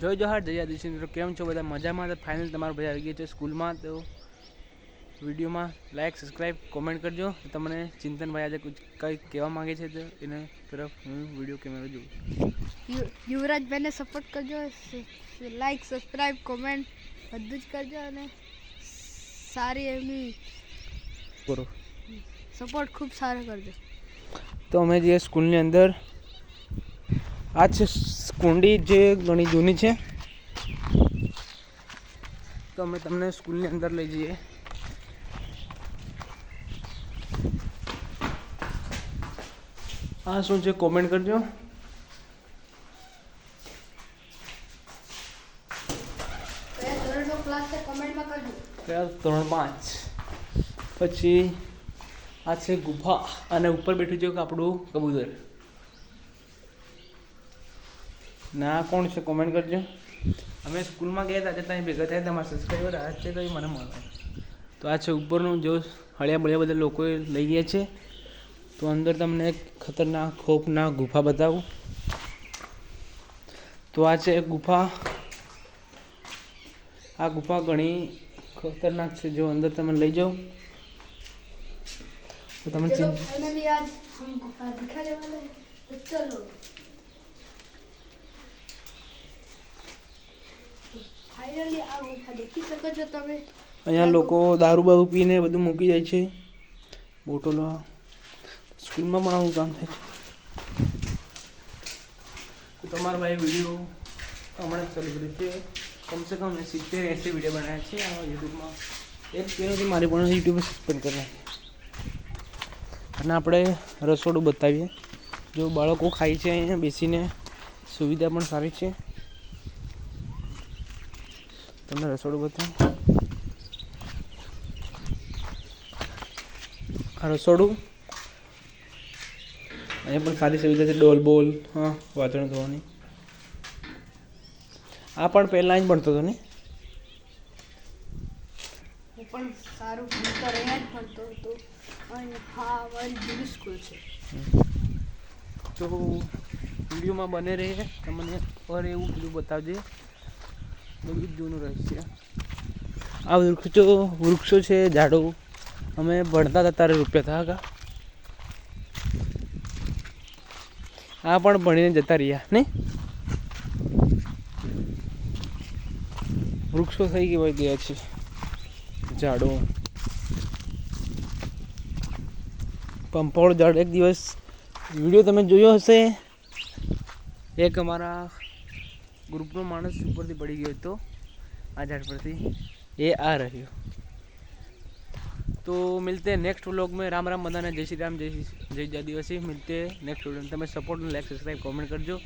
જય જોહાર જય આદિવાસી મિત્રો, કેમ છો બધા? મજામાં? તો ફાઇનલ તમારો ભાઈ આવી ગયો છે સ્કૂલમાં. તો વિડીયોમાં લાઇક સબસ્ક્રાઈબ કોમેન્ટ કરજો. તમને ચિંતનભાઈ આજે કંઈક કહેવા માગે છે તો એના તરફ હું વિડીયો કેમેરો જોઉં. યુવરાજભાઈને સપોર્ટ કરજો, લાઇક સબસ્ક્રાઈબ કોમેન્ટ બધું જ કરજો અને સારી એમની કરો સપોર્ટ ખૂબ સારો કરજો. તો અમે જે સ્કૂલની અંદર આ છે કુંડી જે ઘણી જૂની છે, તો અમે તમને સ્કૂલની અંદર લઈ જઈએ. આ શું છે કોમેન્ટ કરજો. કયા ધોરણ 5? પછી આ છે ગુફા અને ઉપર બેઠું છે આપણું કબૂતર. ના કોણ છે કોમેન્ટ કરજો. અમે સ્કૂલમાં ગયા હતા ત્યાં ભેગા થયા, તમારા સબસ્ક્રાઈબર આ છે કંઈ મને મળે. તો આ છે ઉપરનું જો હળિયા બળિયા બધા લોકોએ લઈ ગયા છે. તો અંદર તમને એક ખતરનાક ખોફનાક ગુફા બતાવું. તો આ છે ગુફા. આ ગુફા ઘણી ખતરનાક છે. જો અંદર તમે લઈ જાઓ તો તમે અહીંયા લોકો દારૂ બારૂ પીને બધું મૂકી જાય છે બોટલો. સ્કૂલમાં પણ આવું કામ થાય છે. તો તમારા ભાઈ વિડીયો હમણાં ચાલુ કર્યું છે. કમસે કમ 70-80 વિડીયો બનાવ્યા છે આ યુટ્યુબમાં. એક તેનાથી મારી પણ યુટ્યુબ સસ્પેન્ડ કરી નાખી. અને આપણે રસોડું બતાવીએ. જો બાળકો ખાય છે અહીંયા બેસીને, સુવિધા પણ સારી છે. તમને રસોડું બતાવું. આ રસોડું, અહીંયા પણ સારી સુવિધા છે. ડોલ બોલ, હા, વાસણ ધોવાની. આ પણ પહેલાં જ ભણતો હતો ને? હું પણ સારું ભણતો રહ્યા જ ભણતો હતો. અને હા, મારી જૂની સ્કૂલ છે. તો વિડીયોમાં બને રહે, તમને પર એવું બધું બતાવજે. બધું જ જૂનું રહે. આ વૃક્ષો છે, ઝાડો. અમે ભણતા હતા ત્યારે રૂપિયા હતા. આ પણ ભણીને જતા રહ્યા ને. વૃક્ષો થઈ ગયા છે, ઝાડો. પંપોળ ઝાડ. એક દિવસ વિડીયો તમે જોયો હશે, એક અમારા ગ્રુપનો માણસ ઉપરથી પડી ગયો હતો આ ઝાડ પરથી. એ આ રહ્યો. तो मिलते हैं नेक्स्ट व्लॉग में. राम राम बधाने. जय श्री राम, जय आदिवासी. मिलते हैं नेक्स्ट व्लॉग में. તમે સપોર્ટ, લાઈક, સબસ્ક્રાઈબ, કોમેન્ટ કરજો.